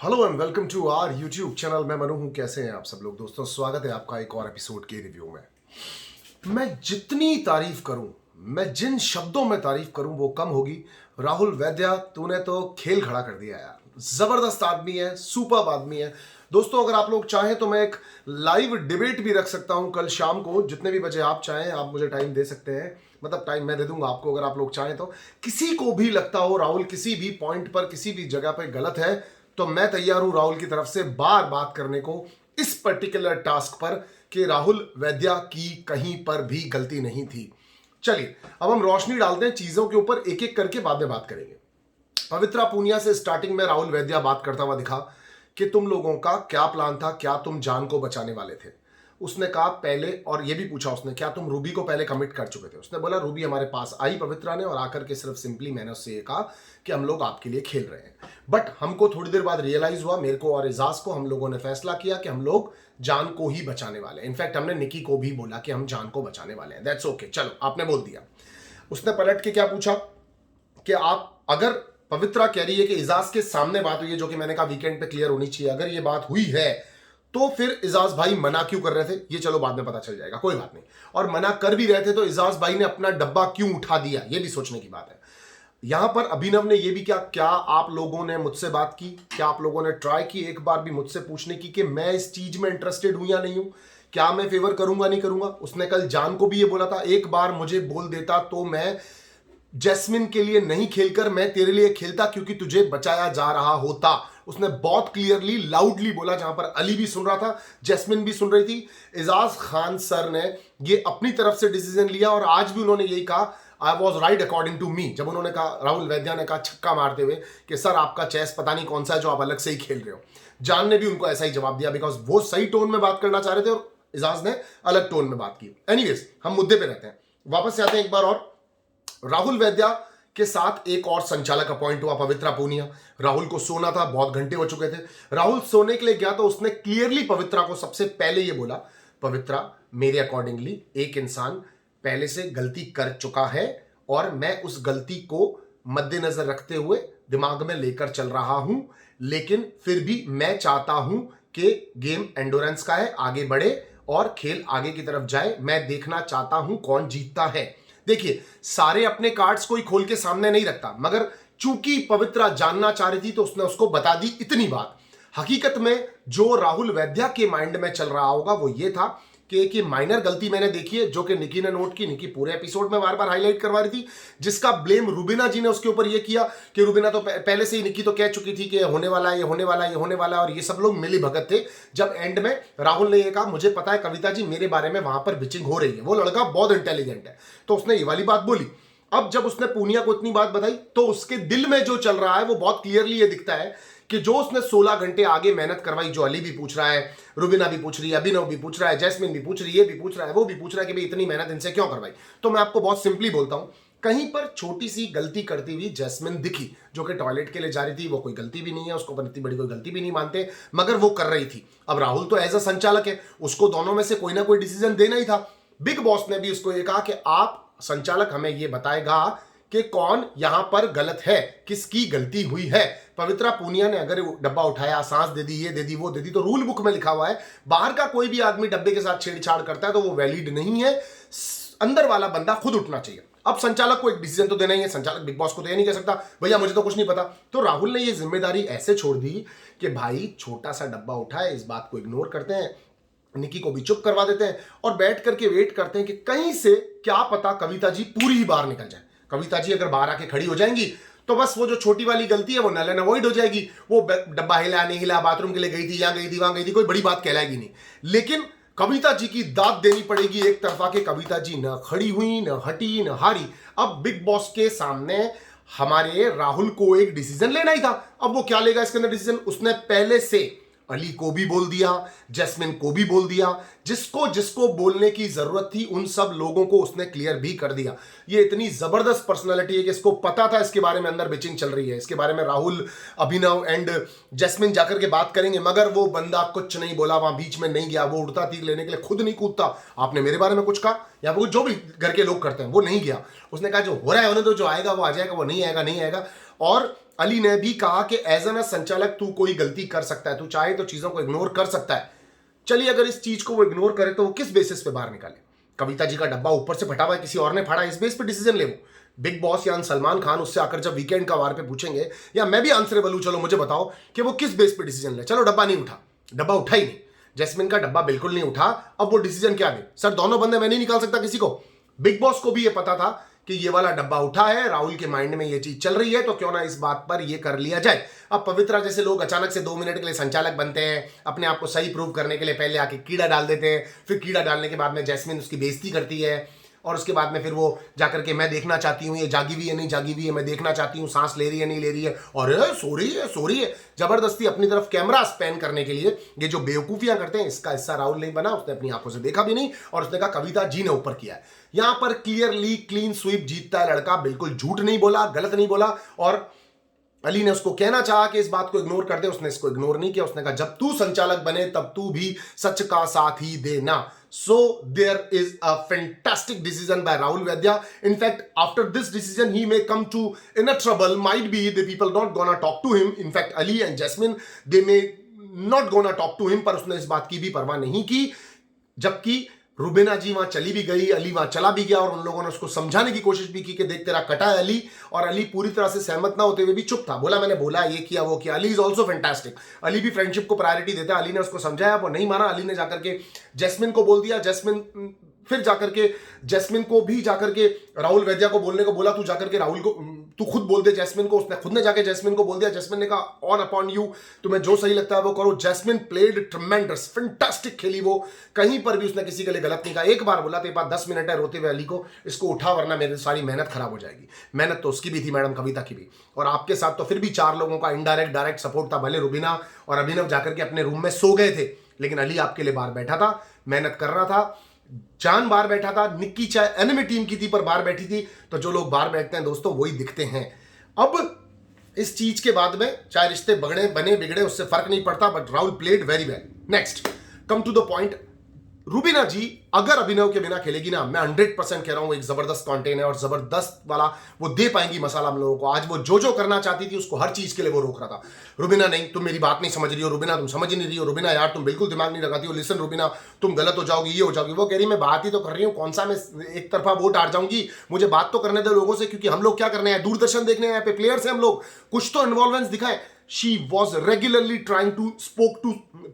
Hello and welcome to our YouTube channel. मैं मनु हूं। कैसे हैं आप सब लोग? दोस्तों, स्वागत है आपका एक और एपिसोड के रिव्यू में। मैं जितनी तारीफ करूं, मैं जिन शब्दों में तारीफ करूं वो कम होगी। राहुल वैद्या, तूने तो खेल खड़ा कर दिया यार। जबरदस्त आदमी है, सुपर्ब आदमी है। दोस्तों, अगर आप लोग चाहें तो मैं एक लाइव डिबेट भी रख सकता हूं कल शाम को, जितने भी बजे आप चाहें। आप मुझे टाइम दे सकते हैं, मतलब टाइम मैं दे दूंगा आपको अगर आप लोग चाहें तो। किसी को भी लगता हो राहुल किसी भी पॉइंट पर, किसी भी जगह पर गलत है, तो मैं तैयार हूं राहुल की तरफ से बार बात करने को इस पर्टिकुलर टास्क पर कि राहुल वैद्या की कहीं पर भी गलती नहीं थी। चलिए अब हम रोशनी डालते हैं चीजों के ऊपर, एक एक करके बाद में बात करेंगे। पवित्रा पूनिया से स्टार्टिंग में राहुल वैद्या बात करता हुआ दिखा कि तुम लोगों का क्या प्लान था, क्या तुम जान को बचाने वाले थे। उसने कहा पहले, और ये भी पूछा उसने, क्या तुम रूबी को पहले कमिट कर चुके थे? उसने बोला रूबी हमारे पास आई पवित्रा ने, और आकर के सिर्फ सिंपली मैंने उससे ये कहा कि हम लोग आपके लिए खेल रहे हैं। बट हमको थोड़ी देर बाद रियलाइज हुआ, मेरे को और एजाज को, हम लोगों ने फैसला किया कि हम लोग जान को ही बचाने वाले हैं। इनफैक्ट हमने निकी को भी बोला कि हम जान को बचाने वाले हैं। दैट्स ओके, चलो आपने बोल दिया। उसने पलट के क्या पूछा कि आप, अगर पवित्रा कह रही है कि एजाज के सामने बात हुई है, जो कि मैंने कहा वीकेंड पे क्लियर होनी चाहिए, अगर ये बात हुई है तो फिर एजाज भाई मना क्यों कर रहे थे? ये चलो बाद में पता चल जाएगा, कोई बात नहीं। और मना कर भी रहे थे तो एजाज भाई ने अपना डब्बा क्यों उठा दिया, ये भी सोचने की बात है। यहां पर अभिनव ने ये भी क्या आप लोगों ने मुझसे बात की? क्या आप लोगों ने ट्राई की एक बार भी मुझसे पूछने की कि मैं इस चीज में इंटरेस्टेड हूं या नहीं हूं, क्या मैं फेवर करूंगा नहीं करूंगा? उसने कल जान को भी ये बोला था, एक बार मुझे बोल देता तो मैं जैस्मिन के लिए नहीं खेलकर मैं तेरे लिए खेलता, क्योंकि तुझे बचाया जा रहा होता। उसने बहुत क्लियरली लाउडली बोला, जहां पर अली भी सुन रहा था, जैस्मिन भी सुन रही थी। एजाज खान सर ने ये अपनी तरफ से डिसीजन लिया और आज भी उन्होंने यही कहा, I was right according to me. जब उन्होंने कहा, राहुल वैद्या ने कहा छक्का मारते हुए कि सर आपका चेस पता नहीं कौन सा है जो आप अलग से ही खेल रहे हो। जान ने भी उनको ऐसा ही जवाब दिया, बिकॉज वो सही टोन में बात करना चाह रहे थे और एजाज ने अलग टोन में बात की। एनीवेज, हम मुद्दे पे रहते हैं, वापस से आते हैं एक बार और। राहुल वैद्या के साथ एक और संचालक अपॉइंट हुआ, पवित्रा पूनिया। राहुल को सोना था, बहुत घंटे हो चुके थे। राहुल सोने के लिए गया तो उसने क्लियरली पवित्रा को सबसे पहले यह बोला, पवित्रा मेरे अकॉर्डिंगली एक इंसान पहले से गलती कर चुका है और मैं उस गलती को मद्देनजर रखते हुए दिमाग में लेकर चल रहा हूं, लेकिन फिर भी मैं चाहता हूं कि गेम एंडोरेंस का है, आगे बढ़े और खेल आगे की तरफ जाए। मैं देखना चाहता हूं कौन जीतता है। देखिए, सारे अपने कार्ड्स कोई खोल के सामने नहीं रखता, मगर चूंकि पवित्रा जानना चाह रही थी तो उसने उसको बता दी इतनी बात। हकीकत में जो राहुल वैद्या के माइंड में चल रहा होगा वो ये था कि एक ये माइनर गलती मैंने देखी है, जो कि निकी ने नोट की। निकी पूरे एपिसोड में बार बार हाईलाइट करवा रही थी, जिसका ब्लेम रुबीना जी ने उसके ऊपर ये किया कि रुबीना तो पहले से ही, निकी तो कह चुकी थी कि होने वाला है, ये होने वाला है, ये होने वाला है, और ये सब लोग मिली भगत थे। जब एंड में राहुल ने ये कहा, मुझे पता है कविता जी मेरे बारे में वहां पर बिचिंग हो रही है, वो लड़का बहुत इंटेलिजेंट है, तो उसने ये वाली बात बोली। अब जब उसने पूनिया को इतनी बात बताई तो उसके दिल में जो चल रहा है वो बहुत क्लियरली ये दिखता है कि जो उसने 16 घंटे आगे मेहनत करवाई, जो अली भी पूछ रहा है, रुबीना भी पूछ रही है, अभिनव भी पूछ रहा है, जैस्मिन भी पूछ रही है, ये भी पूछ रहा है, वो भी पूछ रहा है कि भाई इतनी मेहनत इनसे क्यों करवाई। तो मैं आपको बहुत सिंपली बोलता हूं, कहीं पर छोटी सी गलती करती हुई जैस्मिन दिखी, जो कि टॉयलेट के लिए जा रही थी। वो कोई गलती भी नहीं है, उसको इतनी बड़ी कोई गलती भी नहीं मानते, मगर वो कर रही थी। अब राहुल तो एज अ संचालक है, उसको दोनों में से कोई ना कोई डिसीजन देना ही था। बिग बॉस ने भी उसको ये कहा कि आप संचालक हमें ये बताएगा कि कौन यहां पर गलत है, किसकी गलती हुई है। पवित्रा पूनिया ने अगर डब्बा उठाया, सांस दे दी, ये दे दी, वो दे दी, तो रूल बुक में लिखा हुआ है बाहर का कोई भी आदमी डब्बे के साथ छेड़छाड़ करता है तो वो वैलिड नहीं है, अंदर वाला बंदा खुद उठना चाहिए। अब संचालक को एक डिसीजन तो देना ही है, संचालक बिग बॉस को तो ये नहीं कह सकता भैया मुझे तो कुछ नहीं पता। तो राहुल ने ये जिम्मेदारी ऐसे छोड़ दी कि भाई छोटा सा डब्बा उठा है, इस बात को इग्नोर करते हैं, निकी को भी चुप करवा देते हैं और बैठ करके वेट करते हैं कि कहीं से क्या पता कविता जी पूरी ही बाहर निकल जाए। कविता जी अगर बाहर आके खड़ी हो जाएंगी तो बस वो जो छोटी वाली गलती है वो नल एंड अवॉइड हो जाएगी। वो डब्बा हिला नहीं हिला, बाथरूम के लिए गई थी, यहां गई थी, वहां गई थी, कोई बड़ी बात कहलाएगी नहीं। लेकिन कविता जी की दाद देनी पड़ेगी एक तरफा के, कविता जी न खड़ी हुई, न हटी, न हारी। अब बिग बॉस के सामने हमारे राहुल को एक डिसीजन लेना ही था। अब वो क्या लेगा इसके अंदर डिसीजन? उसने पहले से अली को भी बोल दिया, जैस्मिन को भी बोल दिया, जिसको जिसको बोलने की जरूरत थी उन सब लोगों को उसने क्लियर भी कर दिया। ये इतनी जबरदस्त पर्सनालिटी है कि इसको पता था इसके बारे में अंदर बिचिंग चल रही है, इसके बारे में राहुल, अभिनव एंड जैस्मिन जाकर के बात करेंगे, मगर वो बंदा कुछ नहीं बोला, वहां बीच में नहीं गया। वो उड़ता तीर लेने के लिए खुद नहीं कूदता, आपने मेरे बारे में कुछ कहा या वो जो भी घर के लोग करते हैं, वो नहीं गया। उसने कहा जो हो रहा है होने दो, जो आएगा वो आ जाएगा, वो नहीं आएगा नहीं आएगा। और अली ने भी कहा कि एज एन संचालक तू कोई गलती कर सकता है, तू चाहे तो चीजों को इग्नोर कर सकता है। चलिए अगर इस चीज को वो इग्नोर करे तो वो किस बेसिस पे बाहर निकाले? कविता जी का डब्बा ऊपर से फटा हुआ है, किसी और ने फाड़ा, इस बेस पे डिसीजन ले वो। बिग बॉस या सलमान खान उससे आकर जब वीकेंड का वार पे पूछेंगे, या मैं भी आंसरेबल हूं, चलो मुझे बताओ कि वो किस बेस पे डिसीजन ले। चलो डब्बा नहीं उठा, डब्बा उठा ही नहीं, जैस्मिन का डब्बा बिल्कुल नहीं उठा, अब वो डिसीजन क्या दे? सर दोनों बंदे मैं नहीं निकाल सकता किसी को। बिग बॉस को भी ये पता था कि ये वाला डब्बा उठा है, राहुल के माइंड में ये चीज चल रही है, तो क्यों ना इस बात पर ये कर लिया जाए। अब पवित्रा जैसे लोग अचानक से 2 मिनट के लिए संचालक बनते हैं, अपने आप को सही प्रूव करने के लिए पहले आके कीड़ा डाल देते हैं, फिर कीड़ा डालने के बाद में जैस्मिन उसकी बेइज्जती करती है, और उसके बाद में फिर वो जाकर के मैं देखना चाहती हूँ ये जागी हुई है नहीं जागी हुई है, मैं देखना चाहती हूँ सांस ले रही है नहीं ले रही है, और सो रही है। जबरदस्ती अपनी तरफ कैमरा स्पैन करने के लिए ये जो बेवकूफियां करते हैं, इसका हिस्सा राहुल नहीं बना, उसने अपनी आंखों से देखा भी नहीं, और उसने कहा कविता जी ने ऊपर किया है। यहां पर क्लियरली क्लीन स्वीप जीतता है लड़का, बिल्कुल झूठ नहीं बोला, गलत नहीं बोला। और अली ने उसको कहना चाहा कि इस बात को इग्नोर कर दे, उसने इसको इग्नोर नहीं किया। उसने कहा जब तू संचालक बने तब तू भी सच का साथ ही देना। So there is a fantastic decision by Rahul Vaidya. In fact, after this decision, he may come to in a trouble. Might be the people not gonna talk to him. In fact, Ali and Jasmine, they may not gonna talk to him. पर उसने इस बात की भी परवाह नहीं की, जबकि रुबीना जी वहां चली भी गई, अली वहां चला भी गया, और उन लोगों ने उसको समझाने की कोशिश भी की कि देख तेरा कटा है अली, और अली पूरी तरह से सहमत ना होते हुए भी चुप था, बोला मैंने बोला ये किया वो किया। Ali is also fantastic, Ali भी फ्रेंडशिप को प्रायोरिटी देता है। अली ने उसको समझाया, वो नहीं माना, अली ने जाकर के जैस्मिन को बोल दिया, जैस्मिन फिर जाकर के जैस्मिन को भी जाकर के राहुल वैद्या को बोलने को बोला, तू जाकर के राहुल को तू खुद बोल दे जैस्मिन को। उसने खुद ने जाके जैस्मिन को बोल दिया, जैस्मिन ने कहा ऑन अपॉन यू, तुम्हें जो सही लगता है वो करो। जैस्मिन प्लेड ट्रेमेंडस, फैंटास्टिक खेली वो, कहीं पर भी उसने किसी के लिए गलत नहीं कहा। एक बार बोला तेरे पास 10 मिनट है रोते हुए अली को, इसको उठा वरना मेरी सारी मेहनत खराब हो जाएगी। मेहनत तो उसकी भी थी मैडम कविता की भी, और आपके साथ तो फिर भी 4 लोगों का इनडायरेक्ट डायरेक्ट सपोर्ट था। भले रुबीना और अभिनव जाकर के अपने रूम में सो गए थे, लेकिन अली आपके लिए बाहर बैठा था, मेहनत कर रहा था। जान बाहर बैठा था, निक्की चाहे एनिमी टीम की थी पर बाहर बैठी थी, तो जो लोग बाहर बैठते हैं दोस्तों वही दिखते हैं। अब इस चीज के बाद में चाहे रिश्ते बगड़े बने बिगड़े उससे फर्क नहीं पड़ता, but Rahul played very well. Next come to the point, Rubina ji अगर अभिनव के बिना खेलेगी ना, मैं 100% कह रहा हूं एक जबरदस्त कंटेंट है, और जबरदस्त वाला वो दे पाएंगी मसाला हम लोगों को। आज वो जो करना चाहती थी उसको हर चीज के लिए वो रोक रहा था। रुबीना नहीं, तुम मेरी बात नहीं समझ रही हो, रुबीना तुम समझ ही नहीं रही हो, रुबीना यार तुम बिल्कुल दिमाग नहीं लगाती हो, लिसन रुबीना तुम गलत हो जाओगी, ये हो जाओगी। वो कह रही मैं बात ही तो कर रही हूँ, कौन सा मैं एक तरफा वोट हार जाऊंगी, मुझे बात तो करने दे लोगों से, क्योंकि हम लोग क्या करने हैं, दूरदर्शन देखने हैं, यहाँ पे प्लेयर्स हैं हम लोग, कुछ तो इन्वॉल्वेंस दिखाएं। She was regularly trying to spoke to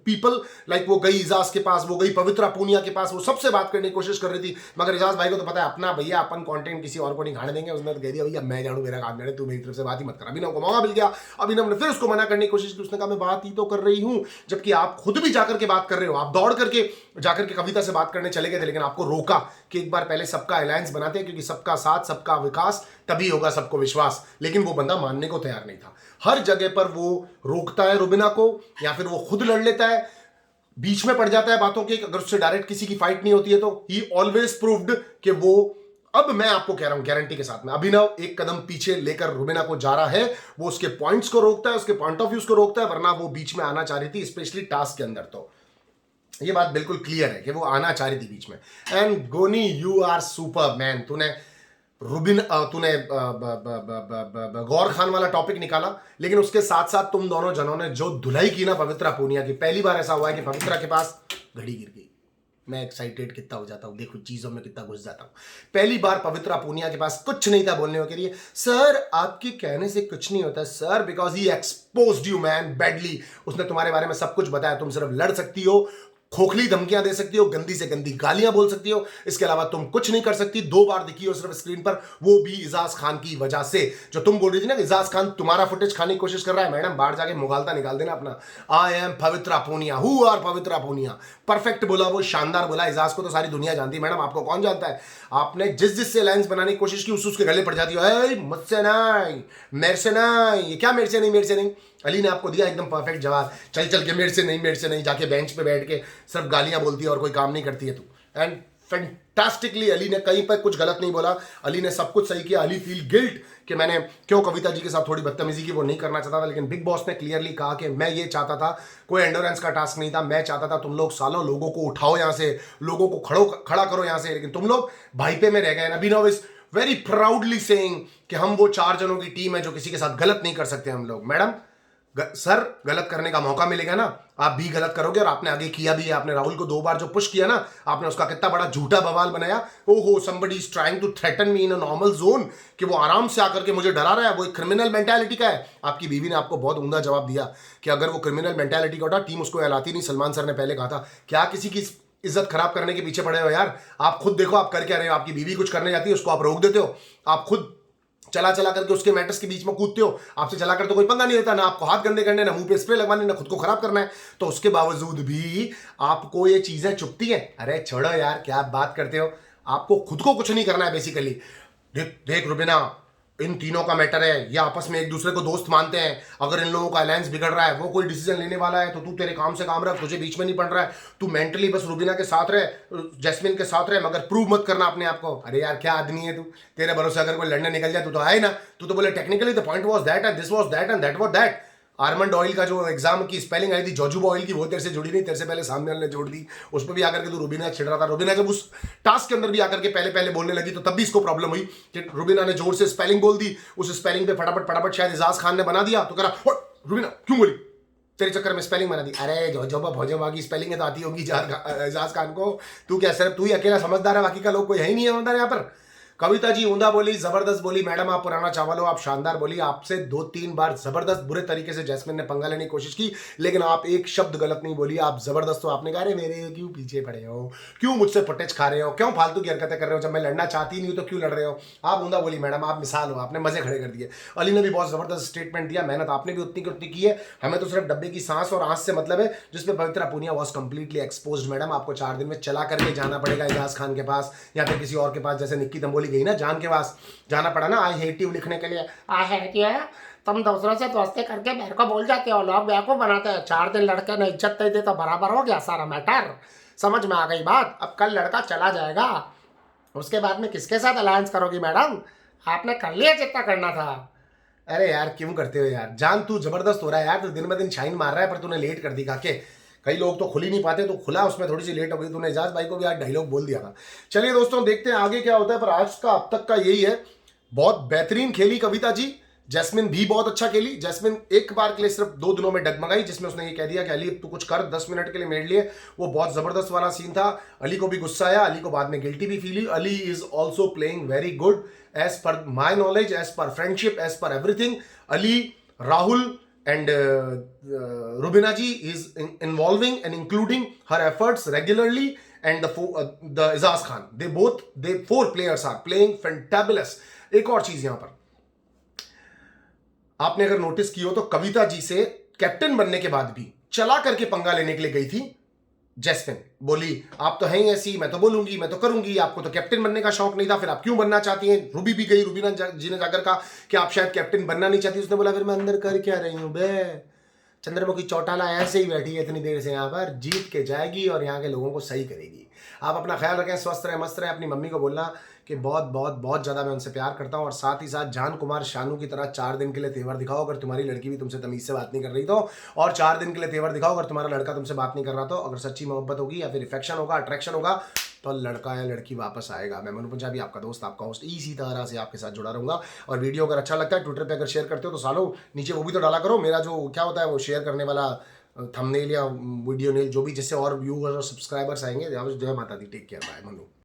people, like वो गई इजाज के पास, वो गई पवित्रा पूनिया के पास, वो सबसे बात करने की कोशिश कर रही थी, मगर इजाज भाई को तो पता है अपना भैया अपन कंटेंट किसी और को नहीं खाने देंगे। उसने तो कह दिया भैया मैं जानू मेरा काम जाने, तू मेरी तरफ से बात ही मत कर। अभिनव को मौका मिल गया, अभिनव ने फिर उसको मना करने की कोशिश की, उसने कहा मैं बात ही तो कर रही हूं, जबकि आप खुद भी जाकर के बात कर रहे हो, आप दौड़ करके जाकर के कविता से बात करने चले गए थे, लेकिन आपको रोका कि एक बार पहले सबका अलायंस बनाते हैं, क्योंकि सबका साथ सबका विकास तभी होगा सबको विश्वास। लेकिन वो बंदा मानने को तैयार नहीं था, हर जगह पर वो रोकता है रुबीना को, या फिर वो खुद लड़ लेता है, बीच में पड़ जाता है बातों के, अगर उससे डायरेक्ट किसी की फाइट नहीं होती है तो ही ऑलवेज प्रूव्ड कि वो, अब मैं आपको कह रहा हूं गारंटी के साथ में, अभिनव एक कदम पीछे लेकर रुबीना को जा रहा है, वो उसके पॉइंट्स को रोकता है, उसके पॉइंट ऑफ व्यूज को रोकता है, वरना वो बीच में आना चाह रही थी, स्पेशली टास्क के अंदर। तो ये बात बिल्कुल क्लियर है कि वो आना चाह रही थी बीच में। एंड गोनी यू आर सुपर मैन, तूने गौर खान वाला टॉपिक निकाला, लेकिन उसके साथ साथ तुम दोनों जनों ने जो धुलाई की ना पवित्रा पूनिया की, पहली बार ऐसा हुआ है कि पवित्रा के पास घड़ी गिर गई। मैं एक्साइटेड कितना हो जाता हूं, देखो चीजों में कितना घुस जाता हूं। पहली बार पवित्रा पूनिया के पास कुछ नहीं था बोलने के लिए, सर आपके कहने से कुछ नहीं होता sir, because he exposed you man badly. उसने तुम्हारे बारे में सब कुछ बताया, तुम सिर्फ लड़ सकती हो, खोखली धमकियां दे सकती हो, गंदी से गंदी गालियां बोल सकती हो, इसके अलावा तुम कुछ नहीं कर सकती। 2 बार दिखी हो सिर्फ स्क्रीन पर, वो भी इजाज खान की वजह से। जो तुम बोल रही थी ना इजाज खान तुम्हारा फुटेज खाने की कोशिश कर रहा है, मैडम बाहर जाके मुगालता निकाल देना अपना। I am Pavitra Punia, who are Pavitra Punia. Perfect बोला वो, शानदार बोला। इजाज को तो सारी दुनिया जानती है मैडम, आपको कौन जानता है? आपने जिससे अलायंस बनाने की कोशिश की उसके गले पड़ जाती हो, मुझसे नहीं, मेरे से नहीं। ये क्या मेरे से नहीं, मेरे से नहीं? अली ने आपको दिया एकदम परफेक्ट जवाब, चल चल के मेरे से नहीं, मेरे से नहीं, जाके बेंच पे बैठ के सिर्फ गालियां बोलती है और कोई काम नहीं करती है तू। एंड फैंटास्टिकली अली ने कहीं पर कुछ गलत नहीं बोला, अली ने सब कुछ सही किया। अली फील गिल्ट कि मैंने क्यों कविता जी के साथ थोड़ी बदतमीजी की, वो नहीं करना चाहता था, लेकिन बिग बॉस ने क्लियरली कहा कि मैं ये चाहता था, कोई एंडोरेंस का टास्क नहीं था, मैं चाहता था तुम लोग सालों लोगों को उठाओ यहाँ से, लोगों को खड़ा करो यहाँ से, लेकिन तुम लोग भाईपे में रह गए। अभिनव इज वेरी प्राउडली सेइंग कि हम वो 4 जनों की टीम है जो किसी के साथ गलत नहीं कर सकते हम लोग। मैडम सर, गलत करने का मौका मिलेगा ना, आप भी गलत करोगे, और आपने आगे किया भी है। आपने राहुल को 2 बार जो पुश किया ना, आपने उसका कितना बड़ा झूठा बवाल बनाया। ओहो, somebody is trying to threaten me in a normal zone, कि वो आराम से आकर के मुझे डरा रहा है, वो एक क्रिमिनल मेंटालिटी का है। आपकी बीवी ने आपको बहुत उम्दा जवाब दिया कि अगर वो क्रिमिनल मेंटालिटी का होता, टीम उसको हिलाती नहीं। सलमान सर ने पहले कहा था, क्या किसी की इज्जत खराब करने के पीछे पड़े हो यार? आप खुद देखो आप कर क्या रहे हो। आपकी बीवी कुछ करने जाती है, उसको आप रोक देते हो। आप खुद चला चला करके उसके मैटर्स के बीच में कूदते हो। आपसे चला कर तो कोई पंगा नहीं लेता, ना आपको हाथ गंदे करने, ना मुंह पे स्प्रे लगवाने, ना खुद को खराब करना है। तो उसके बावजूद भी आपको ये चीजें चुभती हैं। अरे छोड़ो यार, क्या आप बात करते हो। आपको खुद को कुछ नहीं करना है बेसिकली। देख रुबीना, इन तीनों का मैटर है, ये आपस में एक दूसरे को दोस्त मानते हैं। अगर इन लोगों का अलायंस बिगड़ रहा है, वो कोई डिसीजन लेने वाला है, तो तू तेरे काम से काम रख, तुझे बीच में नहीं पड़ रहा है। तू मेंटली बस रुबीना के साथ रहे, जैस्मिन के साथ रहे, मगर प्रूव मत करना अपने आप को। अरे यार क्या आदमी है तू, तेरे भरोसे अगर कोई लड़ने निकल जाए तू तो आए ना। तू तो बोले technically the point was that and this was that and that was that. Armand oil का जो एग्जाम की स्पेलिंग आई थी जोजुबा ऑयल की, वो तेरे से जुड़ी नहीं, तेरे से पहले सामने वाले ने जोड़ दी। उस पर भी आकर के तू रुबीना छिड़ रहा था। रुबीना जब उस टास्क के अंदर भी आकर के पहले पहले बोलने लगी, तो तब भी इसको प्रॉब्लम हुई कि रुबीना ने जोर से स्पेलिंग बोल दी। उस स्पेलिंग पे फटाफट फटाफट शायद इजाज खान ने बना दिया, तो कह रहा रुबीना क्यों बोली, तेरे चक्कर में स्पेलिंग बना दी। अरे जोजोबा भोजोबा की स्पेलिंग है तो आती होगी इजाज खान को। तू क्या सिर्फ तू ही अकेला समझदार है, बाकी का लोग कोई है ही नहीं है समझदार यहाँ पर। कविता जी उमदा बोली, जबरदस्त बोली। मैडम आप पुराना चावल हो, आप शानदार बोली। आपसे 2-3 बार जबरदस्त बुरे तरीके से जैस्मिन ने पंगा लेने की कोशिश की, लेकिन आप एक शब्द गलत नहीं बोली। आप जबरदस्त हो। आपने कहा अरे मेरे क्यों पीछे पड़े हो, क्यों मुझसे फुटेज खा रहे हो, क्यों फालतू की हरकतें कर रहे हो, जब मैं लड़ना चाहती नहीं हूं तो क्यों लड़ रहे हो। आप उमदा बोली मैडम, आप मिसाल हो, आपने मजे खड़े कर दिए। अली ने भी बहुत जबरदस्त स्टेटमेंट दिया, मेहनत आपने भी उतनी की उतनी की है। हमें तो सिर्फ डब्बे की सांस और आंस से मतलब है, जिसमें Pavitra Punia was completely exposed. Madam आपको 4 दिन में चला करके जाना पड़ेगा इजाज खान के पास, या फिर किसी और के पास, जैसे निक्की दंबोली गई ना जान के पास जाना पड़ा ना आई हेट यू लिखने के लिए। आई हेट यू है, तुम दूसरों से दोस्ती करके मेरे को बोल जाते हो, लोग बेवकूफ बनाते हैं। 4 दिन लड़के ने इज्जत नहीं दी तो बराबर हो गया सारा मैटर। समझ में आ गई बात। अब कल लड़का चला जाएगा, उसके बाद में किसके साथ अलायंस करोगी मैडम? आपने कर लिया जितना करना था। अरे यार क्यों करते हो यार, जान तू जबरदस्त हो रहा है यार, तू दिन ब दिन शाइन मार रहा है, पर तूने लेट कर दी काके। कई लोग तो खुल ही नहीं पाते, तो खुला उसमें थोड़ी सी लेट हो गई। तूने एजाज भाई को भी आज डायलॉग बोल दिया था। चलिए दोस्तों देखते हैं आगे क्या होता है, पर आज का अब तक का यही है। बहुत बेहतरीन खेली कविता जी। जैस्मिन भी बहुत अच्छा खेली। जैस्मिन एक बार के लिए सिर्फ 2 दिनों में डगमगाई, जिसमें उसने ये कह दिया कि अली तू कुछ कर 10 मिनट के लिए मेरे लिए। वो बहुत जबरदस्त वाला सीन था। अली को भी गुस्सा आया, अली को बाद में गिल्टी भी फील हुई। Ali is also playing very good as per my knowledge, as per friendship, as per everything. Ali, Rahul and Rubina ji is involving and including her efforts regularly, and the Izaz Khan, they 4 players are playing fantabulous. एक और चीज यहां पर आपने अगर notice की हो तो कविता जी से कैप्टन बनने के बाद भी चला करके पंगा लेने के लिए गई थी जैस्मिन। बोली आप तो हैं ही ऐसी, मैं तो बोलूंगी, मैं तो करूंगी, आपको तो कैप्टन बनने का शौक नहीं था, फिर आप क्यों बनना चाहती हैं। रूबी भी गई, रूबीना जी ने जाकर कहा कि आप शायद कैप्टन बनना नहीं चाहती। उसने बोला फिर मैं अंदर कर क्या रही हूं बे, चंद्रमुखी चौटाला ऐसे ही बैठी है इतनी देर से यहाँ पर, जीत के जाएगी और यहाँ के लोगों को सही करेगी। आप अपना ख्याल रखें, स्वस्थ रहें, मस्त रहें। अपनी मम्मी को बोलना कि बहुत बहुत बहुत ज़्यादा मैं उनसे प्यार करता हूँ, और साथ ही साथ जान कुमार शानू की तरह 4 दिन के लिए तेवर दिखाओ अगर तुम्हारी लड़की भी तुमसे तमीज़ से बात नहीं कर रही तो, और 4 दिन के लिए तेवर दिखाओ अगर तुम्हारा लड़का तुमसे बात नहीं कर रहा तो। अगर सच्ची मोहब्बत होगी या फिर इफेक्शन होगा, अट्रैक्शन होगा, तो लड़का या लड़की वापस आएगा। मैं मनु पंजाबी, आपका दोस्त, आपका होस्ट, इसी तरह से आपके साथ जुड़ा रहूंगा। और वीडियो अगर अच्छा लगता है ट्विटर पे अगर शेयर करते हो तो सालों नीचे वो भी तो डाला करो, मेरा जो क्या होता है वो शेयर करने वाला थंबनेल या वीडियो नेल, जो भी, जिससे और व्यूअर्स और सब्सक्राइबर्स आएंगे। जय माता दी, टेक केयर, बाय मनु।